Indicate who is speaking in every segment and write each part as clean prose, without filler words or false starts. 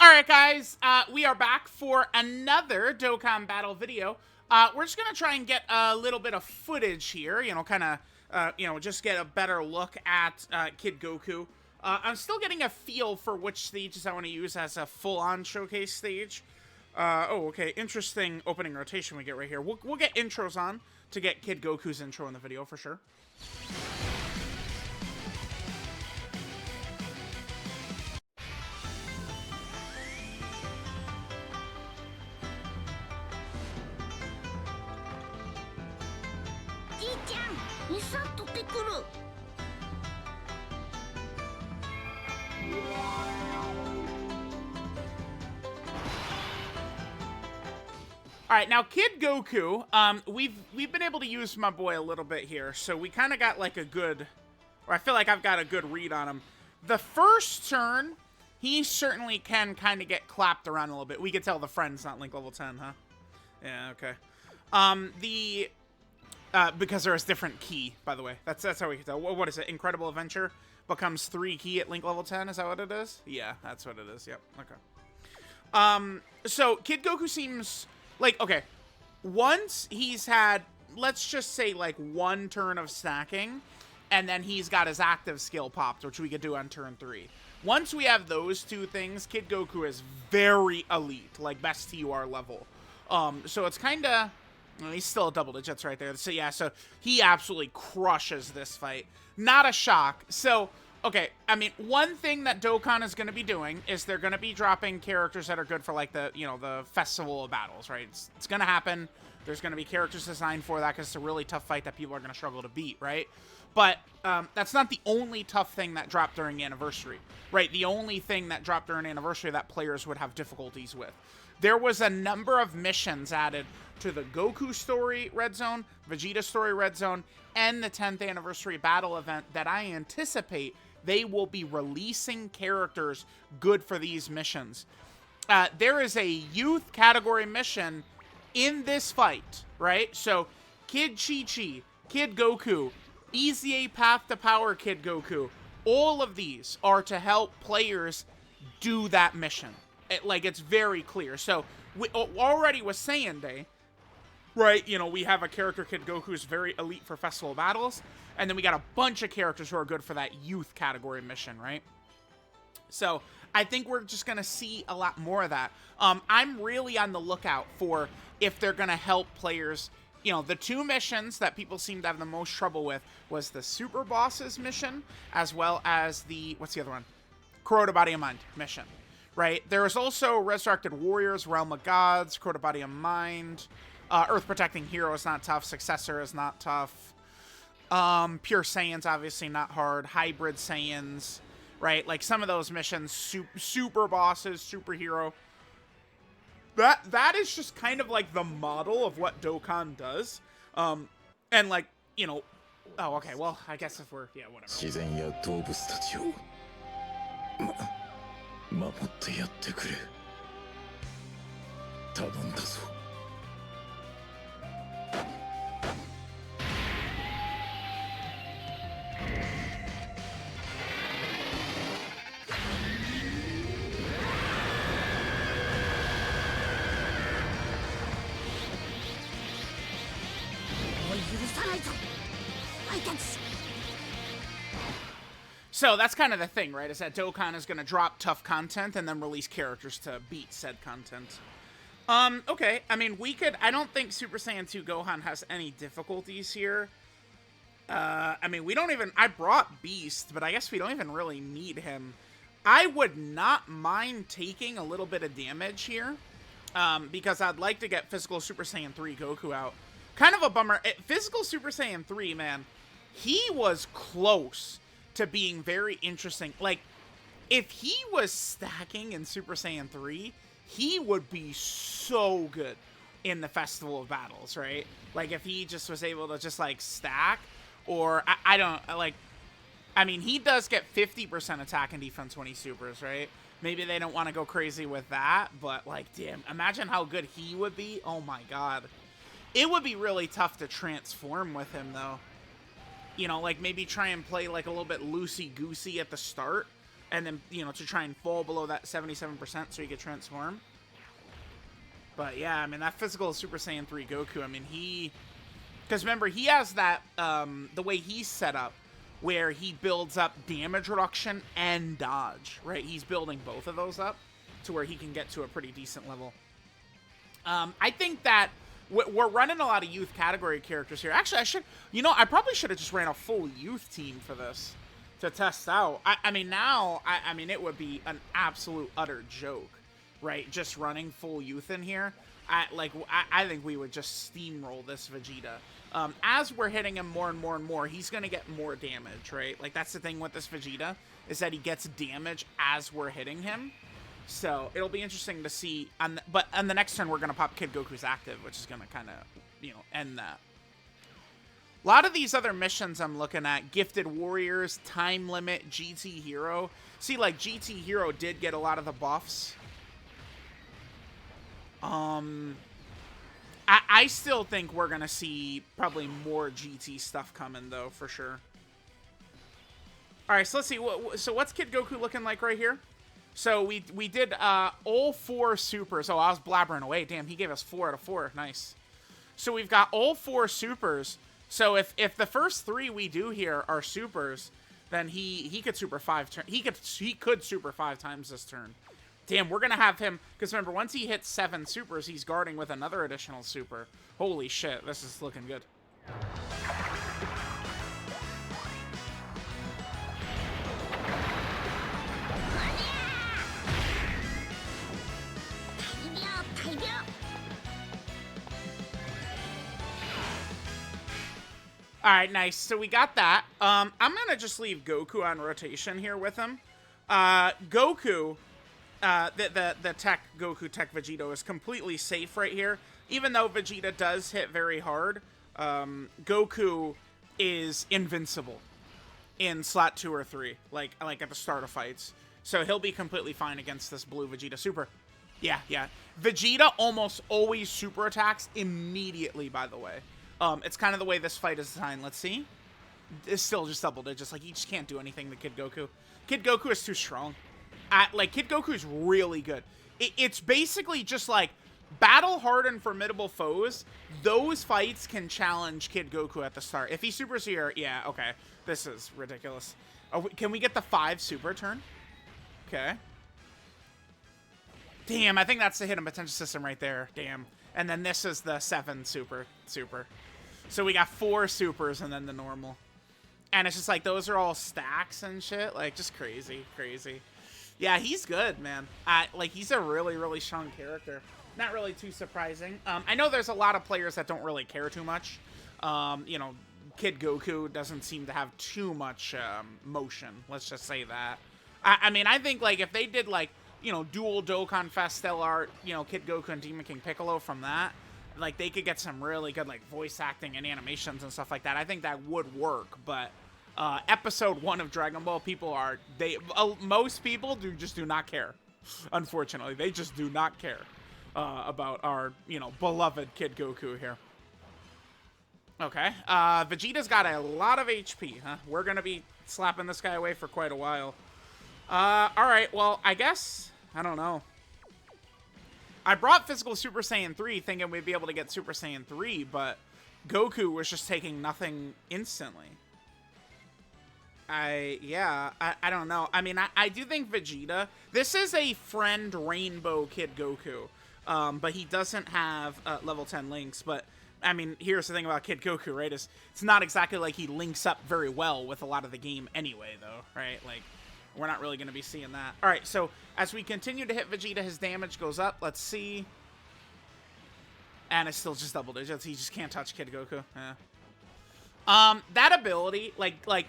Speaker 1: Alright guys, we are back for another Dokkan battle video. We're just gonna try and get a little bit of footage here, just get a better look at Kid Goku. I'm still getting a feel for which stages I want to use as a full-on showcase stage. Okay, interesting opening rotation we get right here. We'll get intros on to get Kid Goku's intro in the video for sure. All right, now Kid Goku, we've been able to use my boy a little bit here, so we kind of got like a good, or I feel like I've got a good read on him. The first turn, he certainly can kind of get clapped around a little bit. We could tell the friend's not Link level 10, huh? Yeah, okay. Because there is different key, by the way. That's how we can tell. What is it? Incredible Adventure becomes 3 key at Link level 10. Is that what it is? Yeah, that's what it is. Yep. Okay. So Kid Goku seems like, okay, once he's had, let's just say like 1 turn of stacking, and then he's got his active skill popped, which we could do on turn 3. Once we have those 2 things, Kid Goku is very elite, like best TUR level. So it's kind of, well, he's still double digits right there. So yeah, so he absolutely crushes this fight. Not a shock. So, okay, I mean, one thing that Dokkan is going to be doing is they're going to be dropping characters that are good for, like, the, the Festival of Battles, right? It's going to happen. There's going to be characters designed for that because it's a really tough fight that people are going to struggle to beat, right? But that's not the only tough thing that dropped during Anniversary, right? The only thing that dropped during Anniversary that players would have difficulties with. There was a number of missions added to the Goku Story Red Zone, Vegeta Story Red Zone, and the 10th Anniversary Battle event that I anticipate they will be releasing characters good for these missions. There is a youth category mission in this fight, right? So, Kid Chi-Chi, Kid Goku, Easy A Path to Power Kid Goku, all of these are to help players do that mission. It's very clear. So, we already with Saiyan Day, right, we have a character, Kid Goku, who's very elite for Festival Battles, and then we got a bunch of characters who are good for that youth category mission, right? So, I think we're just going to see a lot more of that. I'm really on the lookout for if they're going to help players. The 2 missions that people seem to have the most trouble with was the Super Bosses mission, as well as the, what's the other one? Kuroda Body and Mind mission, right? There is also Resurrected Warriors, Realm of Gods, Kuroda Body and Mind. Earth Protecting Hero is not tough. Successor is not tough. Pure Saiyans, obviously not hard. Hybrid Saiyans, right? Like some of those missions, super bosses, superhero. That is just kind of like the model of what Dokkan does. And like, oh, okay, well, I guess if we're, yeah, whatever.
Speaker 2: 守ってやってくれ。頼んだぞ。
Speaker 1: So that's kind of the thing, right? Is that Dokkan is going to drop tough content and then release characters to beat said content. Okay. I mean, I don't think Super Saiyan 2 Gohan has any difficulties here. I mean, I brought Beast, but I guess we don't even really need him. I would not mind taking a little bit of damage here, because I'd like to get Physical Super Saiyan 3 Goku out. Kind of a bummer. Physical Super Saiyan 3, man, he was close to being very interesting. Like, if he was stacking in Super Saiyan 3, he would be so good in the Festival of Battles, right? Like, if he just was able to just, like, stack, or, I mean, he does get 50% attack and defense when he supers, right? Maybe they don't want to go crazy with that, but, like, damn, imagine how good he would be. Oh, my God. It would be really tough to transform with him, though. Like, maybe try and play, like, a little bit loosey-goosey at the start. And then, you know, to try and fall below that 77% so you get transform. But yeah, I mean, that physical Super Saiyan 3 Goku, I mean, because remember, he has that, the way he's set up, where he builds up damage reduction and dodge, right? He's building both of those up to where he can get to a pretty decent level. I think that we're running a lot of youth category characters here. Actually, I probably should have just ran a full youth team for this to test out. I mean, now, I mean, it would be an absolute utter joke, right? Just running full youth in here. I think we would just steamroll this Vegeta. As we're hitting him more and more and more, he's going to get more damage, right? Like, that's the thing with this Vegeta, is that he gets damage as we're hitting him. So, it'll be interesting to see. But on the next turn, we're going to pop Kid Goku's active, which is going to kind of, you know, end that. A lot of these other missions I'm looking at, Gifted Warriors, Time Limit, GT Hero. See, like, GT Hero did get a lot of the buffs. I still think we're going to see probably more GT stuff coming, though, for sure. Alright, so let's see. So what's Kid Goku looking like right here? So we did all 4 supers. Oh, I was blabbering away. Damn, he gave us 4 out of 4. Nice. So we've got all 4 supers. So if the first 3 we do here are supers, then he could super 5 turn. He could super 5 times this turn. Damn, we're gonna have him, because remember, once he hits 7 supers, he's guarding with another additional super. Holy shit, this is looking good. Alright, nice. So we got that. I'm gonna just leave Goku on rotation here with him. Goku, the tech Goku Tech Vegeta is completely safe right here. Even though Vegeta does hit very hard, Goku is invincible in slot 2 or 3, like at the start of fights. So he'll be completely fine against this blue Vegeta Super. Yeah. Vegeta almost always super attacks immediately, by the way. It's kind of the way this fight is designed. Let's see. It's still just double digits. Like, he just can't do anything to Kid Goku. Kid Goku is too strong. Kid Goku is really good. It's basically just like battle-hardened, formidable foes. Those fights can challenge Kid Goku at the start. If he supers here, yeah, okay. This is ridiculous. Can we get the 5 super turn? Okay. Damn, I think that's the hidden potential system right there. Damn. And then this is the 7 super. So we got 4 supers and then the normal. And it's just like, those are all stacks and shit. Like, just crazy. Yeah, he's good, man. Like, he's a really, really strong character. Not really too surprising. I know there's a lot of players that don't really care too much. You know, Kid Goku doesn't seem to have too much motion. Let's just say that. I mean, I think, like, if they did, like, you know, dual Dokkan Fest Stellar Art, you know, Kid Goku and Demon King Piccolo from that, like, they could get some really good, like, voice acting and animations and stuff like that. I think that would work, but episode 1 of Dragon Ball, most people just do not care. Unfortunately, they just do not care about our, you know, beloved Kid Goku here. Okay, Vegeta's got a lot of HP, huh? We're gonna be slapping this guy away for quite a while. Alright, well, I guess, I don't know. I brought Physical Super Saiyan 3 thinking we'd be able to get Super Saiyan 3, but Goku was just taking nothing instantly. I don't know. I mean, I do think Vegeta, this is a friend Rainbow Kid Goku, but he doesn't have level 10 links, but I mean, here's the thing about Kid Goku, right, is it's not exactly like he links up very well with a lot of the game anyway, though, right? Like, we're not really going to be seeing that. All right, so as we continue to hit Vegeta, his damage goes up. Let's see. And it's still just double digits. He just can't touch Kid Goku. Yeah. That ability,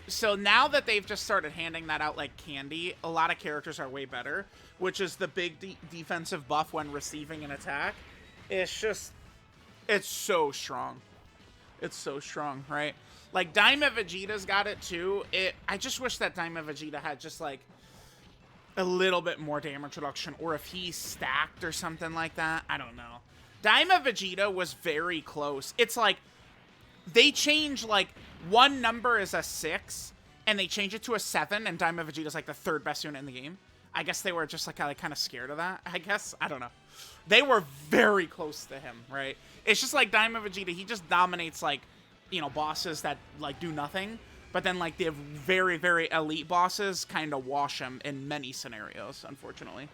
Speaker 1: so now that they've just started handing that out like candy, a lot of characters are way better, which is the big defensive buff when receiving an attack. It's just, it's so strong. It's so strong, right? Like, Daima Vegeta's got it, too. I just wish that Daima Vegeta had just, like, a little bit more damage reduction, or if he stacked or something like that. I don't know. Daima Vegeta was very close. It's like, they change, like, one number is a 6, and they change it to a 7, and Daima Vegeta's like the 3rd best unit in the game. I guess they were just like kind of scared of that. I guess, I don't know. They were very close to him, right? It's just like Daima Vegeta, he just dominates like, you know, bosses that like do nothing, but then like the very, very elite bosses kind of wash him in many scenarios, unfortunately.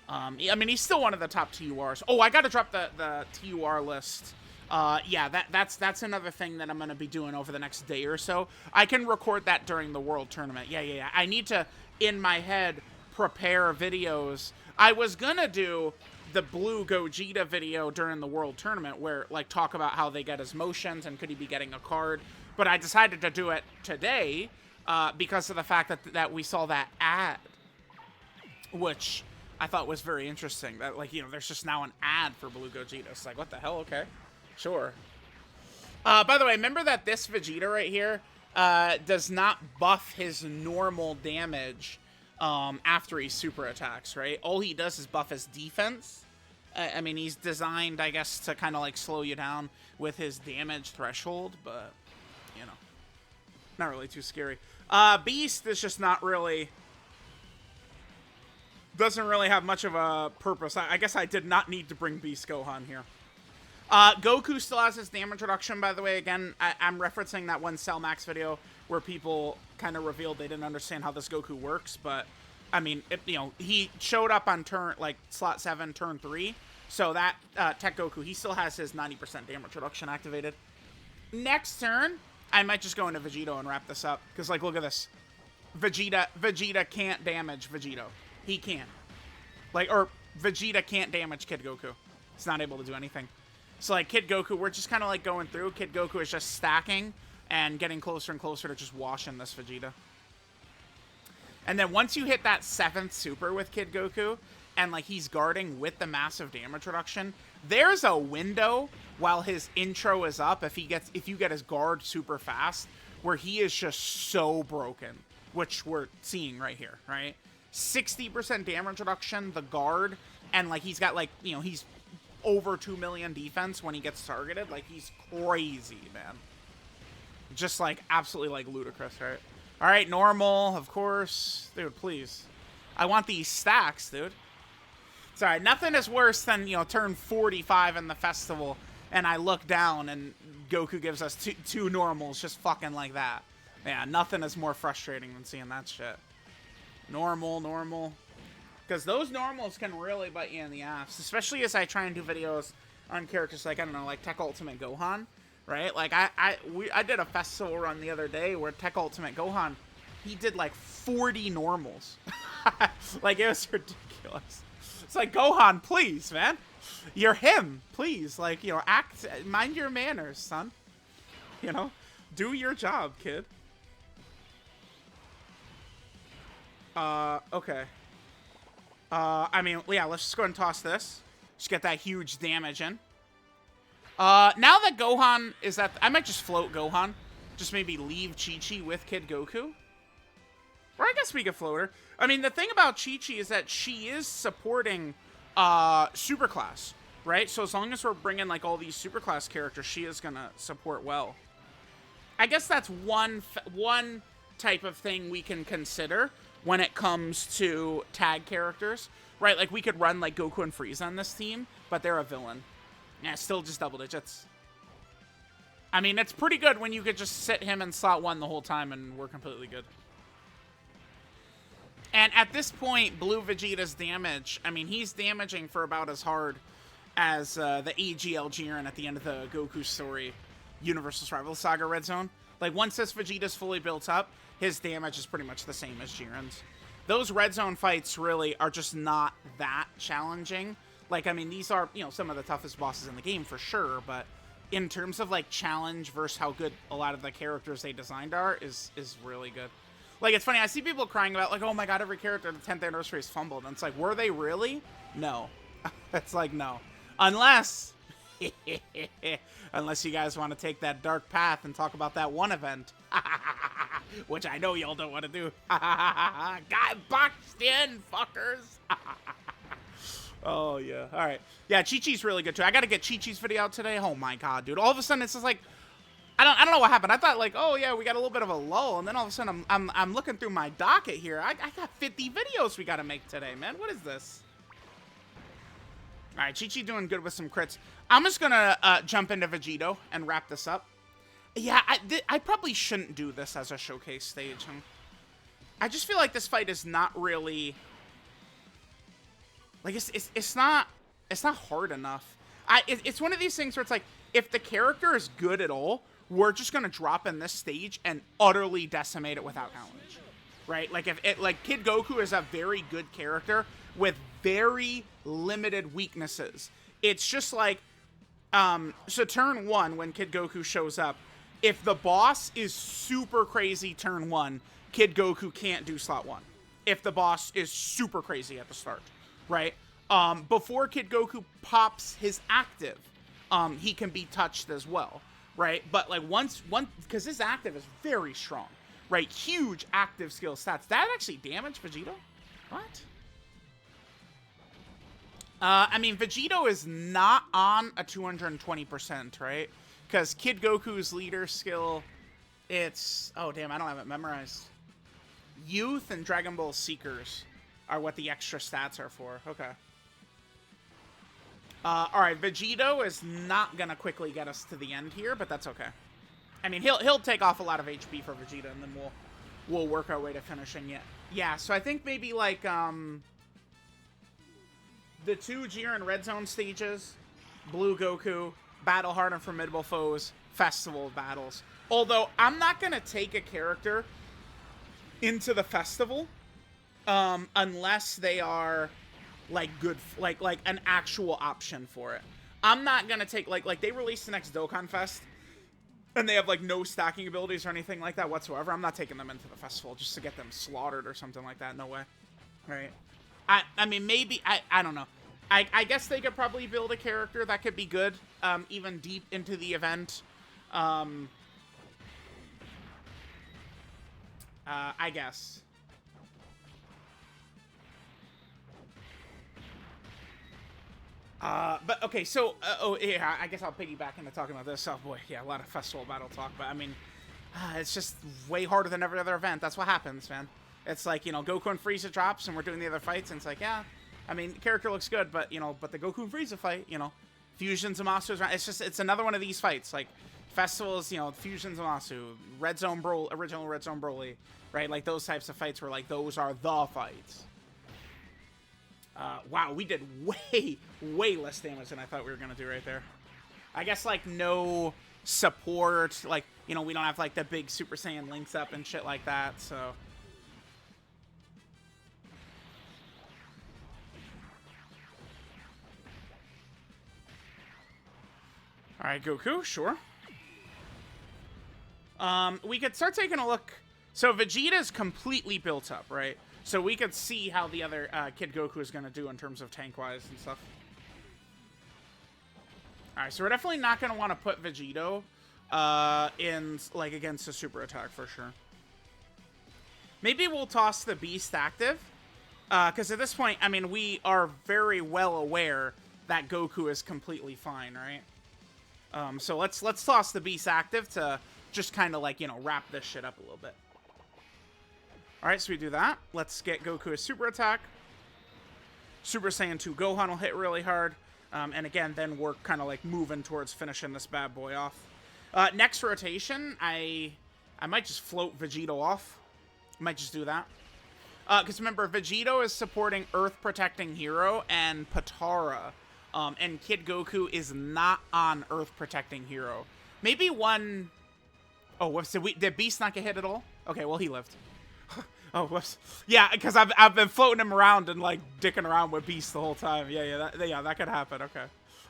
Speaker 1: I mean, he's still one of the top TURs. Oh, I gotta drop the TUR list. Yeah, that's another thing that I'm gonna be doing over the next day or so. I can record that during the World Tournament. Yeah. I need to, in my head, prepare videos. I was gonna do the Blue Gogeta video during the World Tournament where, like, talk about how they get his motions and could he be getting a card. But I decided to do it today because of the fact that we saw that ad, which I thought was very interesting. That, like, you know, there's just now an ad for Blue Gogeta. It's like, what the hell? Okay, sure. By the way, remember that this Vegeta right here does not buff his normal damage after he super attacks, right? All he does is buff his defense. I mean, he's designed, I guess, to kind of like slow you down with his damage threshold, but, you know, not really too scary. Beast is just not really, doesn't really have much of a purpose. I guess I did not need to bring Beast Gohan here. Goku still has his damage reduction, by the way. Again, I'm referencing that one Cell Max video where people kind of revealed they didn't understand how this Goku works, but I mean, you know, he showed up on turn, like, slot 7, turn 3, so that Tech Goku, he still has his 90% damage reduction activated. Next turn, I might just go into Vegito and wrap this up, because, like, look at this. Vegeta can't damage Vegito. He can't. Like, or Vegeta can't damage Kid Goku. He's not able to do anything. So, like, Kid Goku, we're just kind of, like, going through. Kid Goku is just stacking and getting closer and closer to just washing this Vegeta. And then once you hit that 7th super with Kid Goku, and, like, he's guarding with the massive damage reduction, there's a window while his intro is up, if you get his guard super fast, where he is just so broken, which we're seeing right here, right? 60% damage reduction, the guard, and, like, he's got, like, you know, he's over 2 million defense when he gets targeted. Like, he's crazy, man. Just, like, absolutely, like, ludicrous, right? All right, normal, of course. Dude, please. I want these stacks, dude. Sorry, nothing is worse than, you know, turn 45 in the festival, and I look down, and Goku gives us two normals just fucking like that. Yeah, nothing is more frustrating than seeing that shit. Normal. Because those normals can really bite you in the ass, especially as I try and do videos on characters like, I don't know, like Tech Ultimate Gohan, right? Like, I did a festival run the other day where Tech Ultimate Gohan, he did like 40 normals. Like, it was ridiculous. It's like, Gohan, please, man. You're him, please. Like, you know, mind your manners, son. You know, do your job, kid. Okay. I mean, yeah, let's just go ahead and toss this. Just get that huge damage in. Now that Gohan is at... I might just float Gohan. Just maybe leave Chi-Chi with Kid Goku. Or I guess we could float her. I mean, the thing about Chi-Chi is that she is supporting Superclass, right? So as long as we're bringing, like, all these Superclass characters, she is going to support well. I guess that's one type of thing we can consider when it comes to tag characters, right? Like, we could run, like, Goku and Frieza on this team, but they're a villain. Yeah, still just double digits. I mean, it's pretty good when you could just sit him in slot 1 the whole time and we're completely good. And at this point, Blue Vegeta's damage, I mean, he's damaging for about as hard as the AGL Jiren at the end of the Goku story, Universal Survival Saga Red Zone. Like, once this Vegeta's fully built up, his damage is pretty much the same as Jiren's. Those Red Zone fights really are just not that challenging. Like, I mean, these are, you know, some of the toughest bosses in the game for sure, but in terms of, like, challenge versus how good a lot of the characters they designed are is really good. Like, it's funny, I see people crying about, like, oh my god, every character in the 10th anniversary is fumbled. And it's like, were they really? No. It's like, no. Unless... Unless you guys want to take that dark path and talk about that one event. Which I know y'all don't want to do. Got boxed in, fuckers. Oh, yeah. All right. Yeah, Chi-Chi's really good, too. I got to get Chi-Chi's video out today. Oh, my God, dude. All of a sudden, it's just like... I don't know what happened. I thought like, oh yeah, we got a little bit of a lull, and then all of a sudden I'm looking through my docket here. I got 50 videos we got to make today, man. What is this? All right, Chi-Chi doing good with some crits. I'm just gonna jump into Vegeto and wrap this up. Yeah, I probably shouldn't do this as a showcase stage. I just feel like this fight is not really like it's not hard enough. It's one of these things where it's like, if the character is good at all, we're just gonna drop in this stage and utterly decimate it without challenge, right? Like like Kid Goku is a very good character with very limited weaknesses. It's just like, so turn 1 when Kid Goku shows up, if the boss is super crazy turn 1, Kid Goku can't do slot 1. If the boss is super crazy at the start, right? Before Kid Goku pops his active, he can be touched as well, right? But like once, because his active is very strong, right? Huge active skill stats. That actually damaged Vegeta? What? I mean, Vegeto is not on a 220%, right? Because Kid Goku's leader skill, it's... Oh, damn, I don't have it memorized. Youth and Dragon Ball Seekers are what the extra stats are for. Okay. Alright, Vegeto is not gonna quickly get us to the end here, but that's okay. I mean, he'll take off a lot of HP for Vegeta, and then we'll work our way to finishing it. Yeah, so I think maybe, like, the 2 Jiren Red Zone stages, Blue Goku, Battle Hard and Formidable Foes, Festival of Battles. Although, I'm not gonna take a character into the festival, unless they are... like good, like an actual option for it. I'm not gonna take like they released the next Dokkan Fest, and they have like no stacking abilities or anything like that whatsoever. I'm not taking them into the festival just to get them slaughtered or something like that. No way. Right? I mean, maybe I don't know. I guess they could probably build a character that could be good, even deep into the event. I guess. But okay, so, oh, yeah, I guess I'll piggyback into talking about this. Oh boy, yeah, a lot of festival battle talk, but I mean, it's just way harder than every other event. That's what happens, man. It's like, you know, Goku and Frieza drops, and we're doing the other fights, and it's like, yeah, I mean, the character looks good, but, you know, but the Goku and Frieza fight, you know, Fusion Zamasu, it's just, it's another one of these fights, like, festivals, you know, Fusion Zamasu, Red Zone Broly, original Red Zone Broly, right? Like, those types of fights where, like, those are the fights. Wow, we did way less damage than I thought we were gonna do right there. I guess, like, no support, like, you know, we don't have, like, the big Super Saiyan links up and shit like that, so... Alright, Goku, sure. We could start taking a look... So, Vegeta's completely built up, right? So we could see how the other Kid Goku is going to do in terms of tank-wise and stuff. Alright, so we're definitely not going to want to put Vegeto in, like, against a super attack for sure. Maybe we'll toss the Beast active. Because at this point, I mean, we are very well aware that Goku is completely fine, right? So let's toss the Beast active to just kind of, like, you know, wrap this shit up a little bit. Alright, so we do that. Let's get Goku a super attack. Super Saiyan 2 Gohan will hit really hard. And again, then we're kind of like moving towards finishing this bad boy off. Next rotation, I might just float Vegeto off. I might just do that. Because remember, Vegeto is supporting Earth Protecting Hero and Patara. And Kid Goku is not on Earth Protecting Hero. Maybe one... Oh, whoops, did Beast not get hit at all? Okay, well, he lived. Oh, whoops. Yeah, because I've been floating him around and, like, dicking around with Beast the whole time. Yeah, that could happen. Okay.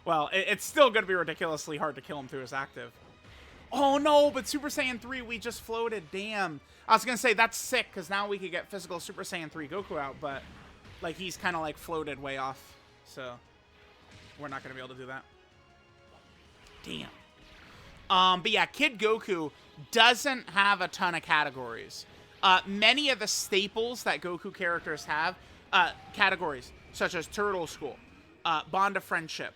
Speaker 1: Well, it's still going to be ridiculously hard to kill him through his active. Oh, no, but Super Saiyan 3, we just floated. Damn. I was going to say, that's sick, because now we could get physical Super Saiyan 3 Goku out, but, like, he's kind of, like, floated way off. So, we're not going to be able to do that. Damn. But yeah, Kid Goku doesn't have a ton of categories. Many of the staples that Goku characters have, categories, such as Turtle School, Bond of Friendship,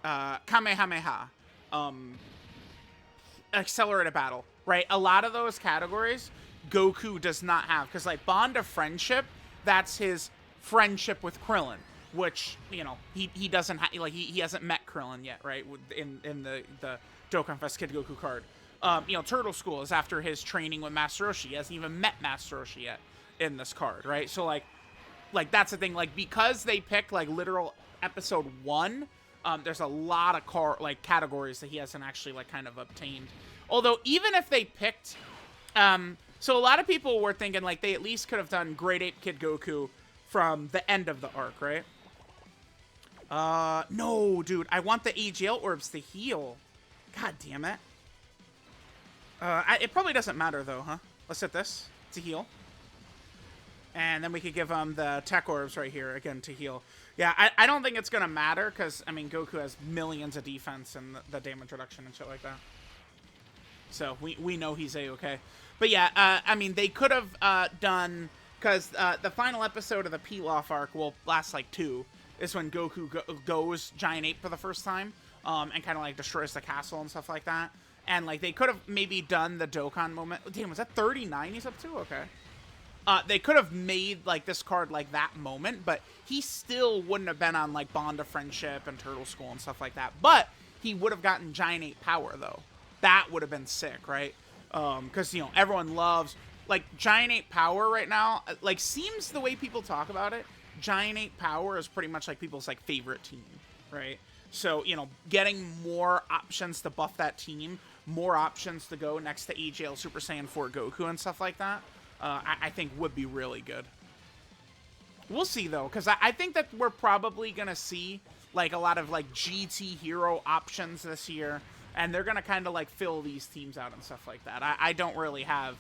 Speaker 1: Kamehameha, accelerated battle, right? A lot of those categories, Goku does not have. Because, like, Bond of Friendship, that's his friendship with Krillin. Which, you know, he doesn't have, like, he hasn't met Krillin yet, right? In the DOKKANFEST Kid Goku card. You know, Turtle School is after his training with Master Roshi. He hasn't even met Master Roshi yet in this card, right? So, like that's the thing. Like, because they picked, like, literal episode 1, there's a lot of categories that he hasn't actually, like, kind of obtained. Although, even if they picked, so a lot of people were thinking, like, they at least could have done Great Ape Kid Goku from the end of the arc, right? No, dude. I want the AGL orbs to heal. God damn it. It probably doesn't matter, though, huh? Let's hit this to heal. And then we could give him the tech orbs right here, again, to heal. Yeah, I don't think it's going to matter, because, I mean, Goku has millions of defense and the damage reduction and shit like that. So, we know he's A-okay. But, yeah, I mean, they could have done... Because the final episode of the Pilaf arc will last, like, 2. Is when Goku goes Giant Ape for the first time. And kind of, like, destroys the castle and stuff like that. And, like, they could have maybe done the Dokkan moment. Damn, was that 39 he's up to? Okay. They could have made, like, this card, like, that moment. But he still wouldn't have been on, like, Bond of Friendship and Turtle School and stuff like that. But he would have gotten Giant Ape power, though. That would have been sick, right? Because, you know, everyone loves... Like, Giant Ape power right now, like, seems the way people talk about it, Giant Ape power is pretty much, like, people's, like, favorite team, right? So, you know, getting more options to buff that team, more options to go next to AGL Super Saiyan 4 Goku and stuff like that, I think would be really good. We'll see, though, because I think that we're probably going to see, like, a lot of, like, GT hero options this year, and they're going to kind of, like, fill these teams out and stuff like that. I don't really have...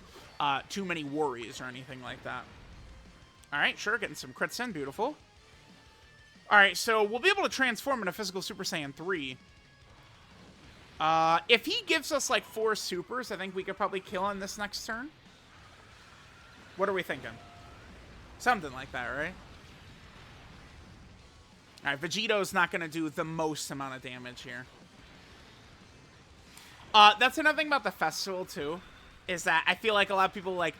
Speaker 1: too many worries or anything like that. Alright, sure, getting some crits in, beautiful. Alright, so we'll be able to transform into physical Super Saiyan 3. If he gives us, like, 4 supers, I think we could probably kill him this next turn. What are we thinking? Something like that, right? Alright, Vegeto's not going to do the most amount of damage here. That's another thing about the festival, too. Is that I feel like a lot of people, like,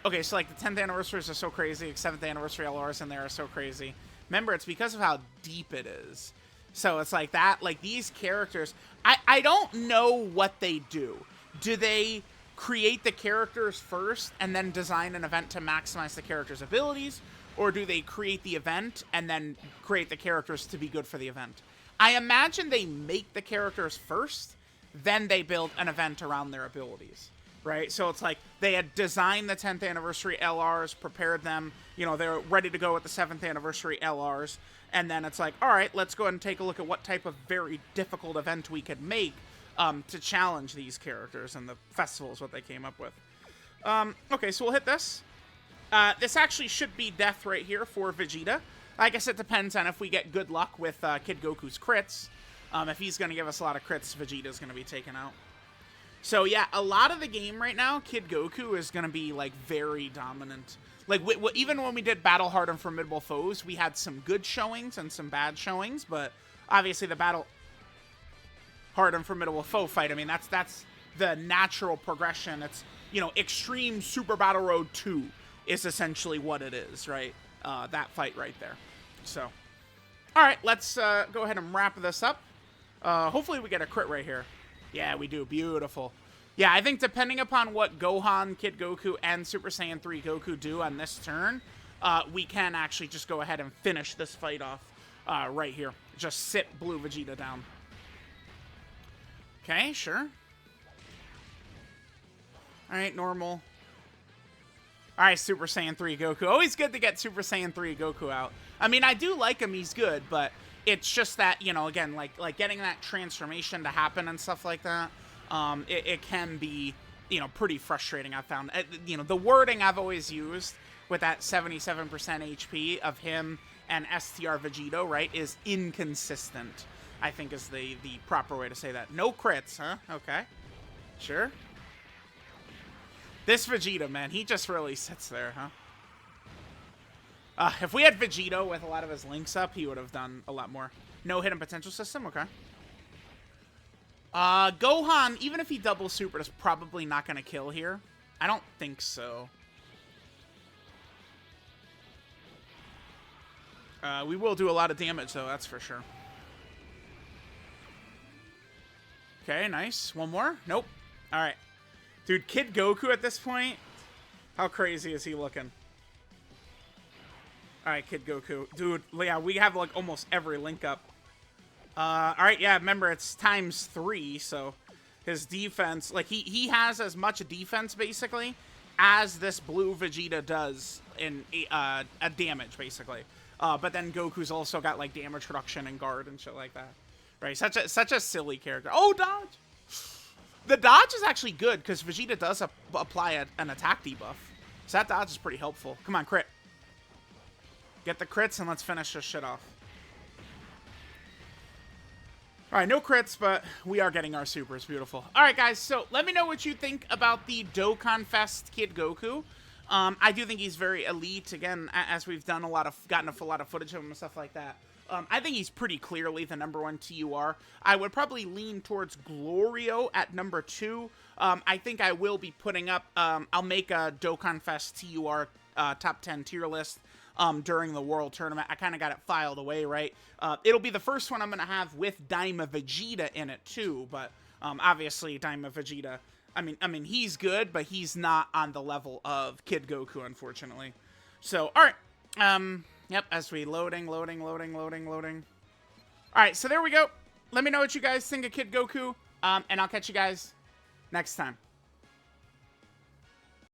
Speaker 1: okay, so, like, the 10th anniversaries are so crazy, 7th anniversary LRs in there are so crazy. Remember, it's because of how deep it is. So it's like that, like, these characters, I don't know what they do. Do they create the characters first and then design an event to maximize the character's abilities? Or do they create the event and then create the characters to be good for the event? I imagine they make the characters first, then they build an event around their abilities. Right? So it's like they had designed the 10th anniversary LRs, prepared them, you know, they're ready to go with the 7th anniversary LRs, and then it's like, all right, let's go ahead and take a look at what type of very difficult event we could make to challenge these characters, and the festival is what they came up with. Okay, so we'll hit this. This actually should be death right here for Vegeta. I guess it depends on if we get good luck with Kid Goku's crits. If he's going to give us a lot of crits, Vegeta's going to be taken out. So, yeah, a lot of the game right now, Kid Goku is going to be, like, very dominant. Like, even when we did Battle Hard and Formidable Foes, we had some good showings and some bad showings, but obviously the Battle Hard and Formidable Foe fight, I mean, that's the natural progression. It's, you know, Extreme Super Battle Road 2 is essentially what it is, right? That fight right there. So, all right, let's go ahead and wrap this up. Hopefully we get a crit right here. Yeah, we do. Beautiful. Yeah, I think depending upon what Gohan, Kid Goku, and Super Saiyan 3 Goku do on this turn, we can actually just go ahead and finish this fight off right here. Just sit Blue Vegeta down. Okay, sure. Alright, normal. Alright, Super Saiyan 3 Goku. Always good to get Super Saiyan 3 Goku out. I mean, I do like him. He's good, but... It's just that, you know, again, like getting that transformation to happen and stuff like that, it can be, you know, pretty frustrating, I've found. You know, the wording I've always used with that 77% HP of him and STR Vegito, right, is inconsistent, I think is the proper way to say that. No crits, huh? Okay. Sure. This Vegeta, man, he just really sits there, huh? If we had Vegito with a lot of his links up, he would have done a lot more. No hidden potential system? Okay. Gohan, even if he double super, is probably not going to kill here. I don't think so. We will do a lot of damage, though, that's for sure. Okay, nice. One more? Nope. All right. Dude, Kid Goku at this point, how crazy is he looking? All right, Kid Goku. Dude, yeah, we have, like, almost every link up. All right, yeah, remember, it's ×3, so his defense, like, he has as much defense, basically, as this blue Vegeta does in a damage, basically. But then Goku's also got, like, damage reduction and guard and shit like that. Right, such a silly character. Oh, dodge! The dodge is actually good, because Vegeta does apply an attack debuff. So that dodge is pretty helpful. Come on, crit. Get the crits, and let's finish this shit off. Alright, no crits, but we are getting our supers. Beautiful. Alright, guys, so let me know what you think about the DOKKANFEST Kid Goku. I do think he's very elite. Again, as we've done gotten a lot of footage of him and stuff like that. I think he's pretty clearly the #1 TUR. I would probably lean towards Glorio at #2. I think I will be putting up, I'll make a DOKKANFEST TUR top 10 tier list during the World Tournament. I kind of got it filed away, right? It'll be the first one I'm going to have with Daima Vegeta in it too, but obviously Daima Vegeta, I mean he's good, but he's not on the level of Kid Goku, unfortunately. So, all right. Yep, as we loading. All right, so there we go. Let me know what you guys think of Kid Goku, and I'll catch you guys next time.